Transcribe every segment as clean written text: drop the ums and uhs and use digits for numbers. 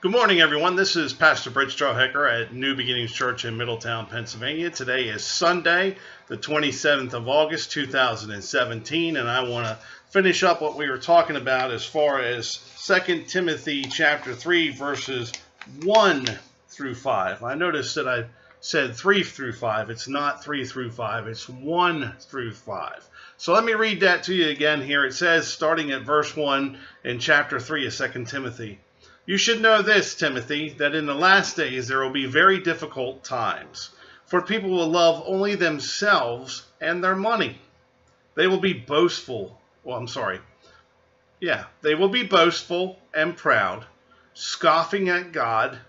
Good morning, everyone. This is Pastor Brett Strawhecker at New Beginnings Church in Middletown, Pennsylvania. Today is Sunday, the 27th of August, 2017, and I want to finish up what we were talking about as far as 2 Timothy chapter 3, verses 1 through 5. I noticed that I said 3 through 5. It's not 3 through 5. It's 1 through 5. So let me read that to you again here. It says, starting at verse 1 in chapter 3 of 2 Timothy. You should know this, Timothy, that in the last days there will be very difficult times, for people will love only themselves and their money. They will be boastful. They will be boastful and proud, scoffing at God,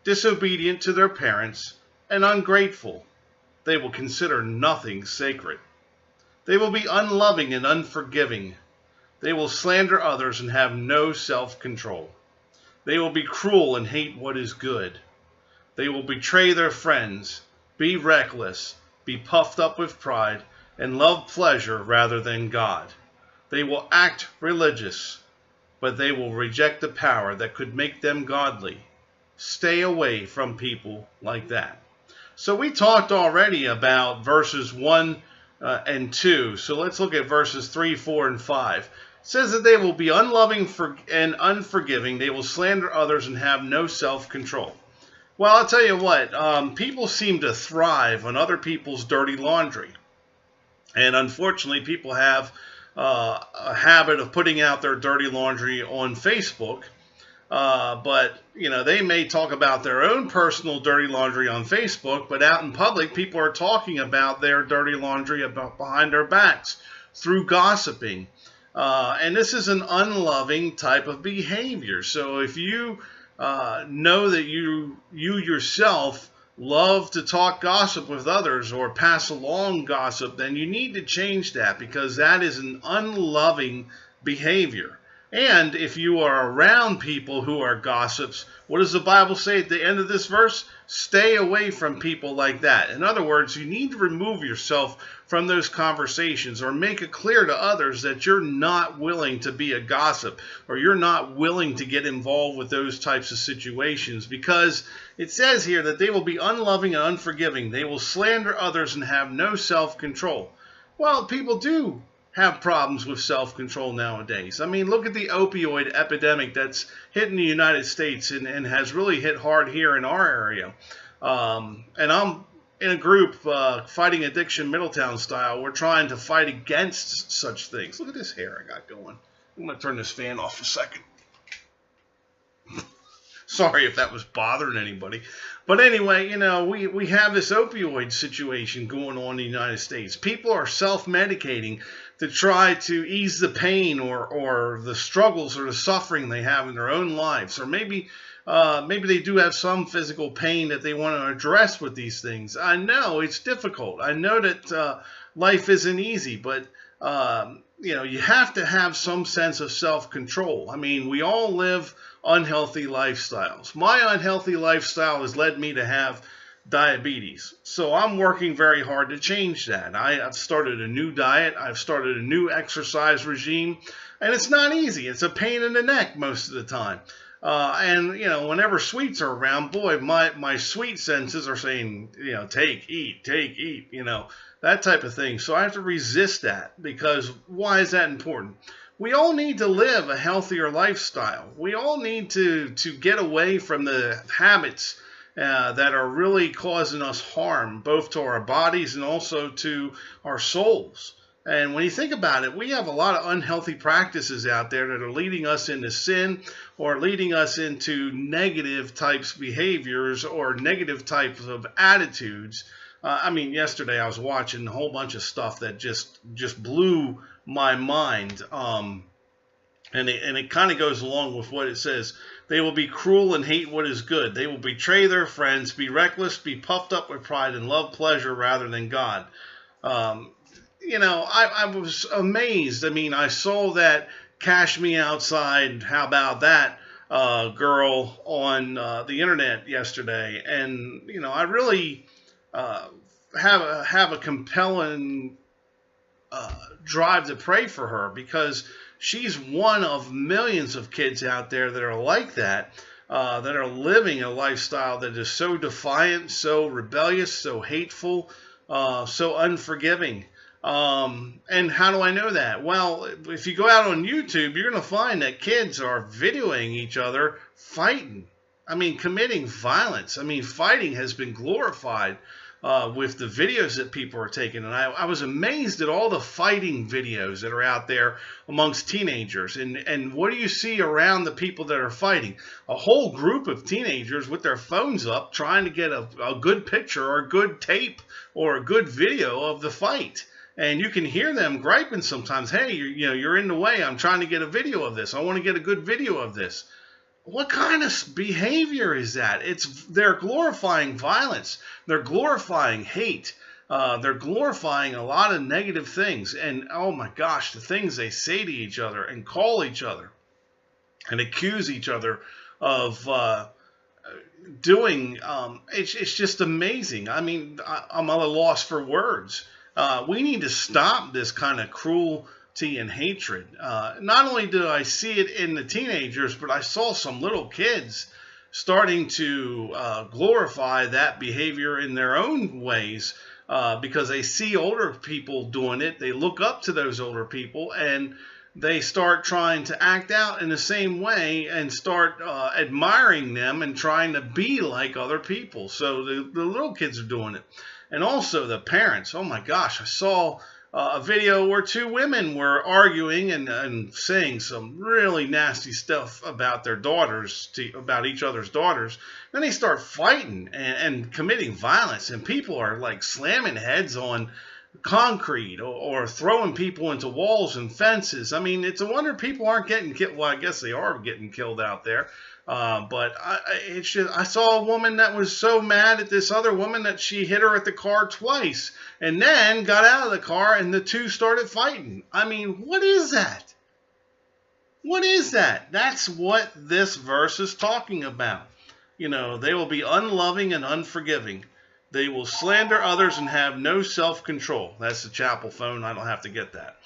disobedient to their parents, and ungrateful. They will consider nothing sacred. They will be unloving and unforgiving. They will slander others and have no self-control. They will be cruel and hate what is good. They will betray their friends, be reckless, be puffed up with pride, and love pleasure rather than God. They will act religious, but they will reject the power that could make them godly. Stay away from people like that. So we talked already about verses 1 and 2. So let's look at verses 3, 4, and 5. It says that they will be unloving and unforgiving. They will slander others and have no self-control. Well, I'll tell you what, people seem to thrive on other people's dirty laundry. And unfortunately, people have a habit of putting out their dirty laundry on Facebook. But, they may talk about their own personal dirty laundry on Facebook, but out in public, people are talking about their dirty laundry behind their backs through gossiping. And this is an unloving type of behavior. So if you know that you yourself love to talk gossip with others or pass along gossip, then you need to change that, because that is an unloving behavior. And if you are around people who are gossips, what does the Bible say at the end of this verse? Stay away from people like that. In other words, you need to remove yourself from those conversations, or make it clear to others that you're not willing to be a gossip, or you're not willing to get involved with those types of situations, because it says here that they will be unloving and unforgiving. They will slander others and have no self-control. Well, people do have problems with self-control nowadays. I mean, look at the opioid epidemic that's hitting the United States and has really hit hard here in our area. And I'm in a group, Fighting Addiction Middletown style. We're trying to fight against such things. Look at this hair I got going. I'm going to turn this fan off a second. Sorry if that was bothering anybody. But anyway, we have this opioid situation going on in the United States. People are self-medicating to try to ease the pain or the struggles or the suffering they have in their own lives. Or maybe they do have some physical pain that they want to address with these things. I know it's difficult. I know that life isn't easy, but you have to have some sense of self-control. I mean, we all live unhealthy lifestyles. My unhealthy lifestyle has led me to have diabetes. So I'm working very hard to change that. I've started a new diet. I've started a new exercise regime. And it's not easy. It's a pain in the neck most of the time. And whenever sweets are around, boy, my sweet senses are saying, take, eat, that type of thing. So I have to resist that, because why is that important? We all need to live a healthier lifestyle. We all need to get away from the habits that are really causing us harm, both to our bodies and also to our souls. And when you think about it, we have a lot of unhealthy practices out there that are leading us into sin, or leading us into negative types of behaviors or negative types of attitudes. Yesterday I was watching a whole bunch of stuff that just blew my mind. And it kind of goes along with what it says. They will be cruel and hate what is good. They will betray their friends, be reckless, be puffed up with pride, and love pleasure rather than God. I was amazed. I saw that Cash Me Outside, how about that, girl on the internet yesterday. And, I really have a compelling drive to pray for her, because she's one of millions of kids out there that are like that. that are living a lifestyle that is so defiant, so rebellious, so hateful, so unforgiving. And how do I know that? Well, if you go out on YouTube, you're going to find that kids are videoing each other fighting. I mean, committing violence. I mean, fighting has been glorified with the videos that people are taking. And I was amazed at all the fighting videos that are out there amongst teenagers. And what do you see around the people that are fighting? A whole group of teenagers with their phones up trying to get a good picture or a good tape or a good video of the fight. And you can hear them griping sometimes. Hey, you're in the way. I'm trying to get a video of this. I want to get a good video of this. What kind of behavior is that? They're glorifying violence. They're glorifying hate. They're glorifying a lot of negative things. And oh my gosh, the things they say to each other and call each other and accuse each other of doing. It's just amazing. I mean, I'm at a loss for words. We need to stop this kind of cruelty and hatred. Not only did I see it in the teenagers, but I saw some little kids starting to glorify that behavior in their own ways because they see older people doing it. They look up to those older people and they start trying to act out in the same way and start admiring them and trying to be like other people. So the little kids are doing it. And also the parents. Oh my gosh, I saw a video where two women were arguing and saying some really nasty stuff about their daughters, about each other's daughters. Then they start fighting and committing violence, and people are like slamming heads on concrete or throwing people into walls and fences. I mean, it's a wonder people aren't getting killed. Well, I guess they are getting killed out there. But I saw a woman that was so mad at this other woman that she hit her at the car twice and then got out of the car and the two started fighting. I mean, what is that? What is that? That's what this verse is talking about. You know, they will be unloving and unforgiving. They will slander others and have no self-control. That's the chapel phone. I don't have to get that.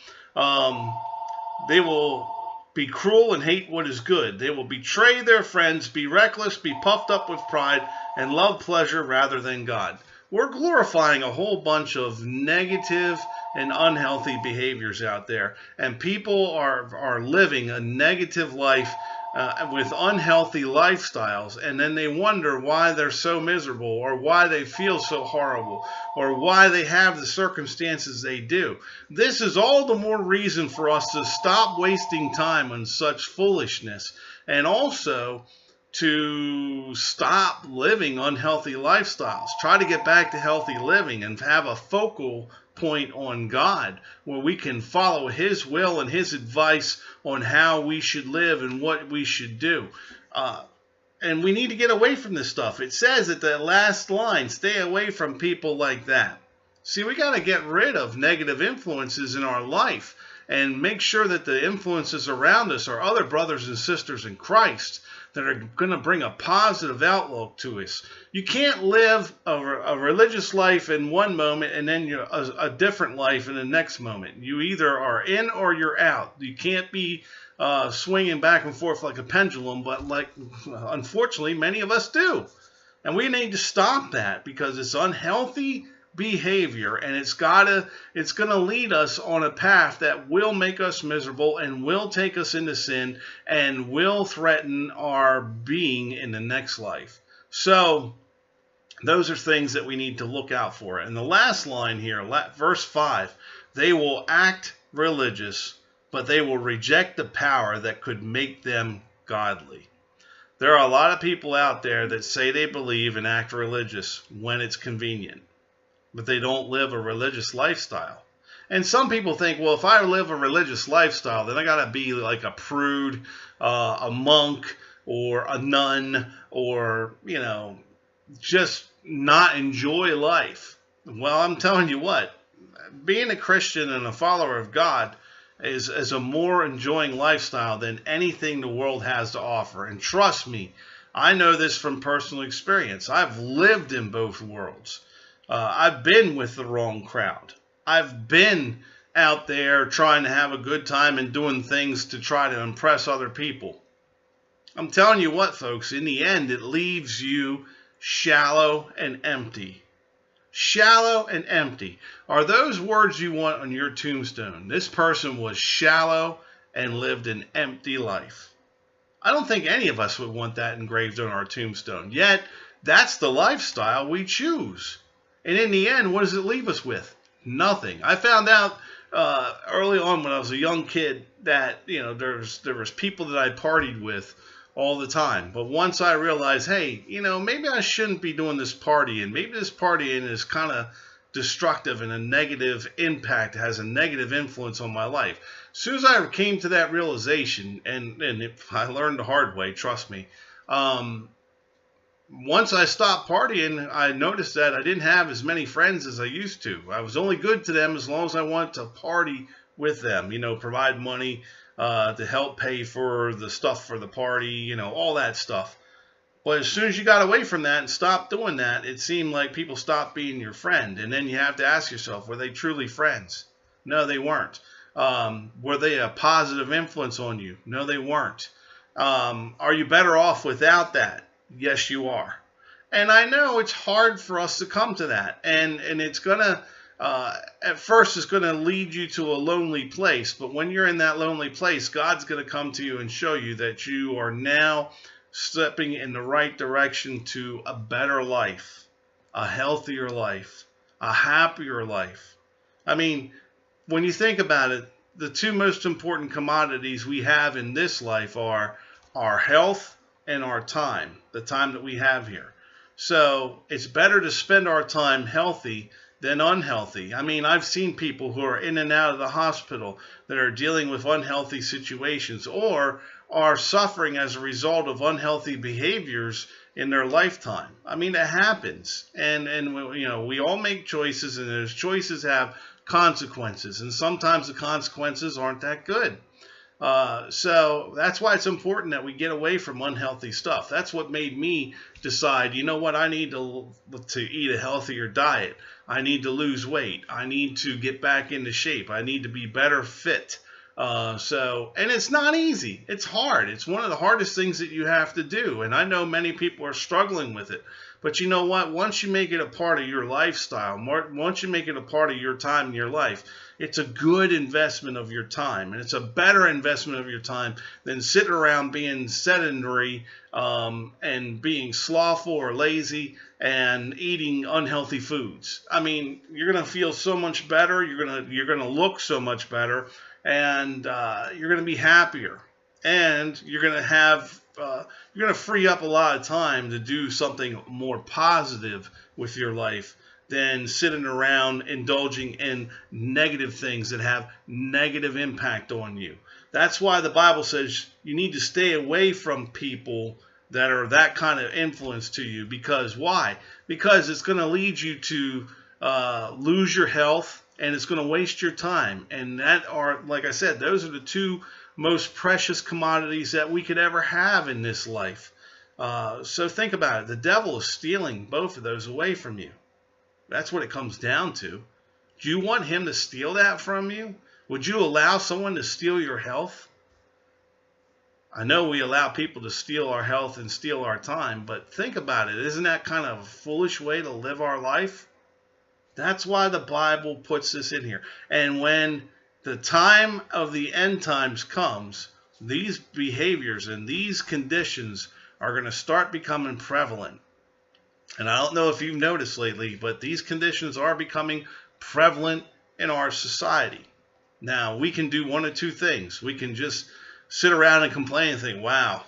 They will be cruel and hate what is good. They will betray their friends, be reckless, be puffed up with pride, and love pleasure rather than God. We're glorifying a whole bunch of negative and unhealthy behaviors out there. And people are living a negative life with unhealthy lifestyles, and then they wonder why they're so miserable or why they feel so horrible or why they have the circumstances they do. This is all the more reason for us to stop wasting time on such foolishness, and also to stop living unhealthy lifestyles. Try to get back to healthy living and have a focal point on God where we can follow His will and His advice on how we should live and what we should do. And we need to get away from this stuff. It says at the last line, stay away from people like that. See, we got to get rid of negative influences in our life and make sure that the influences around us are other brothers and sisters in Christ that are going to bring a positive outlook to us. You can't live a religious life in one moment and then a different life in the next moment. You either are in or you're out. You can't be swinging back and forth like a pendulum, but like unfortunately many of us do. And we need to stop that because it's unhealthy behavior, and it's going to lead us on a path that will make us miserable and will take us into sin and will threaten our being in the next life. So those are things that we need to look out for. And the last line here, verse 5, they will act religious, but they will reject the power that could make them godly. There are a lot of people out there that say they believe and act religious when it's convenient, but they don't live a religious lifestyle. And some people think, well, if I live a religious lifestyle, then I got to be like a prude, a monk, or a nun, or, just not enjoy life. Well, I'm telling you what, being a Christian and a follower of God is a more enjoying lifestyle than anything the world has to offer. And trust me, I know this from personal experience. I've lived in both worlds. I've been with the wrong crowd. I've been out there trying to have a good time and doing things to try to impress other people. I'm telling you what, folks, in the end, it leaves you shallow and empty. Shallow and empty. Are those words you want on your tombstone? This person was shallow and lived an empty life. I don't think any of us would want that engraved on our tombstone. Yet, that's the lifestyle we choose. And in the end, what does it leave us with? Nothing. I found out early on when I was a young kid that there was people that I partied with all the time. But once I realized, hey, maybe I shouldn't be doing this partying. Maybe this partying is kind of destructive and a negative impact, has a negative influence on my life. As soon as I came to that realization, and I learned the hard way, trust me, once I stopped partying, I noticed that I didn't have as many friends as I used to. I was only good to them as long as I wanted to party with them, provide money to help pay for the stuff for the party, all that stuff. But as soon as you got away from that and stopped doing that, it seemed like people stopped being your friend. And then you have to ask yourself, were they truly friends? No, they weren't. Were they a positive influence on you? No, they weren't. Are you better off without that? Yes, you are. And I know it's hard for us to come to that. And it's going to, at first, it's going to lead you to a lonely place. But when you're in that lonely place, God's going to come to you and show you that you are now stepping in the right direction to a better life, a healthier life, a happier life. I mean, when you think about it, the two most important commodities we have in this life are our health and our time, the time that we have here. So it's better to spend our time healthy than unhealthy. I mean, I've seen people who are in and out of the hospital that are dealing with unhealthy situations or are suffering as a result of unhealthy behaviors in their lifetime. I mean, it happens. And we all make choices, and those choices have consequences. And sometimes the consequences aren't that good. So that's why it's important that we get away from unhealthy stuff. That's what made me decide, you know what, I need to eat a healthier diet. I need to lose weight. I need to get back into shape. I need to be better fit. And it's not easy. It's hard. It's one of the hardest things that you have to do. And I know many people are struggling with it. But you know what? Once you make it a part of your lifestyle, once you make it a part of your time in your life, it's a good investment of your time. And it's a better investment of your time than sitting around being sedentary and being slothful or lazy and eating unhealthy foods. I mean, you're going to feel so much better. You're going to look so much better. And you're going to be happier. And you're going to free up a lot of time to do something more positive with your life than sitting around indulging in negative things that have negative impact on you. That's why the Bible says you need to stay away from people that are that kind of influence to you. Because why? Because it's going to lead you to lose your health, and it's going to waste your time. And that are, like I said, those are the two most precious commodities that we could ever have in this life. So think about it. The devil is stealing both of those away from you. That's what it comes down to. Do you want him to steal that from you? Would you allow someone to steal your health? I know we allow people to steal our health and steal our time, but think about it. Isn't that kind of a foolish way to live our life? That's why the Bible puts this in here. And when the time of the end times comes, these behaviors and these conditions are going to start becoming prevalent. And I don't know if you've noticed lately, but these conditions are becoming prevalent in our society. Now, we can do one of two things. We can just sit around and complain and think, wow,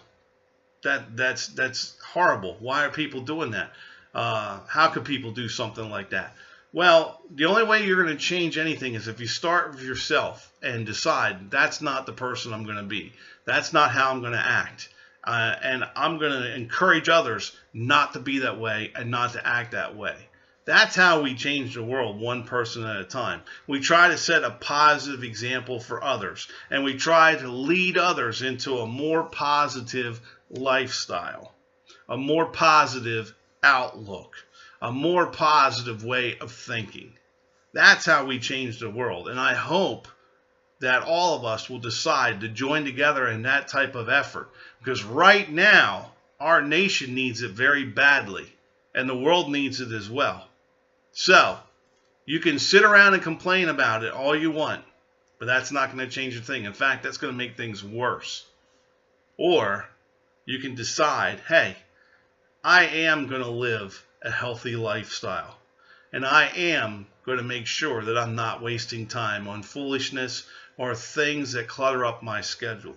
that's horrible. Why are people doing that? How could people do something like that? Well, the only way you're going to change anything is if you start with yourself and decide that's not the person I'm going to be. That's not how I'm going to act. And I'm going to encourage others not to be that way and not to act that way. That's how we change the world, one person at a time. We try to set a positive example for others, and we try to lead others into a more positive lifestyle, a more positive outlook, a more positive way of thinking. That's how we change the world. And I hope that all of us will decide to join together in that type of effort. Because right now, our nation needs it very badly, and the world needs it as well. So, you can sit around and complain about it all you want, but that's not going to change a thing. In fact, that's going to make things worse. Or you can decide, hey, I am going to live a healthy lifestyle. And I am going to make sure that I'm not wasting time on foolishness or things that clutter up my schedule.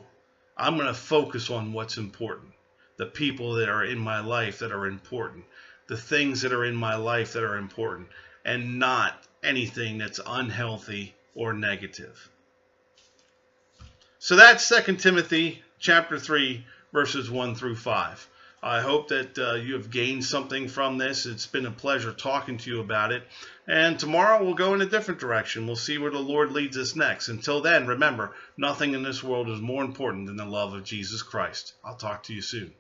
I'm going to focus on what's important. The people that are in my life that are important. The things that are in my life that are important. And not anything that's unhealthy or negative. So that's 2 Timothy chapter 3, verses 1 through 5. I hope that you have gained something from this. It's been a pleasure talking to you about it. And tomorrow we'll go in a different direction. We'll see where the Lord leads us next. Until then, remember, nothing in this world is more important than the love of Jesus Christ. I'll talk to you soon.